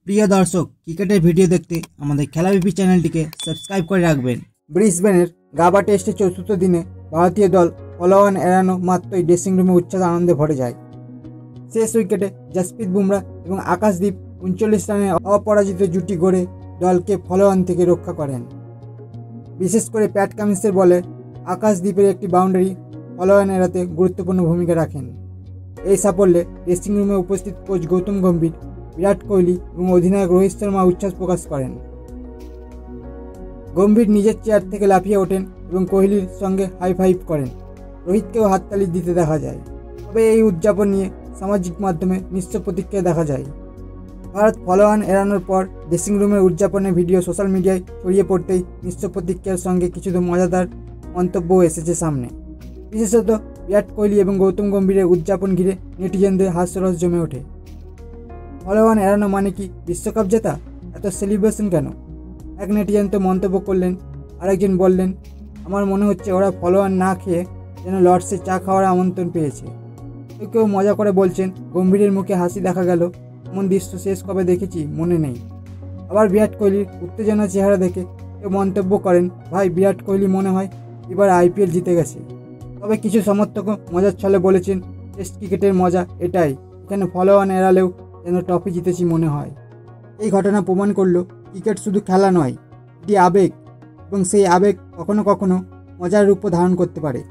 প্রিয় দর্শক, ক্রিকেটের ভিডিও দেখতে আমাদের খেলাবিপি চ্যানেলটিকে সাবস্ক্রাইব করে রাখবেন। ব্রিসবেনের গাবা টেস্টের চতুর্থ দিনে ভারতীয় দল ফলোঅন এড়ানো মাত্রই ড্রেসিং রুমে উচ্ছ্বাস আনন্দে ভরে যায়। শেষ উইকেটে জসপ্রীত বুমরা এবং আকাশদীপ 39 রানে অপরাজিত জুটি গড়ে দলকে ফলোঅন থেকে রক্ষা করেন। বিশেষ করে প্যাট কামিন্সের বলে আকাশদীপের একটি বাউন্ডারি ফলোঅন এড়াতে গুরুত্বপূর্ণ ভূমিকা রাখেন। এই সাফল্যে ড্রেসিং রুমে উপস্থিত কোচ গৌতম গম্ভীর, বিরাট কোহলি এবং অধিনায়ক রোহিত শর্মা উচ্ছ্বাস প্রকাশ করেন। গম্ভীর নিজের চেয়ার থেকে লাফিয়ে ওঠেন এবং কোহলির সঙ্গে হাই ফাইভ করেন। রোহিতকেও হাততালি দিতে দেখা যায়। তবে এই উদযাপন নিয়ে সামাজিক মাধ্যমে মিশ্র প্রতিক্রিয়া দেখা যায়। ভারত ফলোঅন এড়ানোর পর ড্রেসিং রুমের উদযাপনের ভিডিও সোশ্যাল মিডিয়ায় ছড়িয়ে পড়তেই মিশ্র প্রতিক্রিয়ার সঙ্গে কিছু মজাদার মন্তব্যও এসেছে সামনে। বিশেষত বিরাট কোহলি এবং গৌতম গম্ভীরের উদযাপন ঘিরে নেটিজেনদের হাস্যরস জমে ওঠে। ফলোঅন এড়ানো মানে কি বিশ্বকাপ জেতা? এত সেলিব্রেশন কেন? এক নেটিজেন তো মন্তব্য করলেন, আরেকজন বললেন, আমার মনে হচ্ছে ওরা ফলোঅন না খেয়ে যেন লর্ডসে চা খাওয়ার আমন্ত্রণ পেয়েছে। কেউ কেউ মজা করে বলছেন, গম্ভীরের মুখে হাসি দেখা গেল, এমন দৃশ্য শেষ কবে দেখেছি মনে নেই। আবার বিরাট কোহলির উত্তেজনা চেহারা দেখে কেউ মন্তব্য করেন, ভাই বিরাট কোহলি মনে হয় এবার IPL জিতে গেছে। তবে কিছু সমর্থকও মজার ছলে বলেছেন, টেস্ট ক্রিকেটের মজা এটাই, এখানে ফলোঅন এড়ালেও যেন ট্রফি জিতেছি মনে হয়। এই ঘটনা প্রমাণ করলো ক্রিকেট শুধু খেলা নয়, এটি আবেগ, এবং সেই আবেগ কখনো কখনো মজার রূপ ধারণ করতে পারে।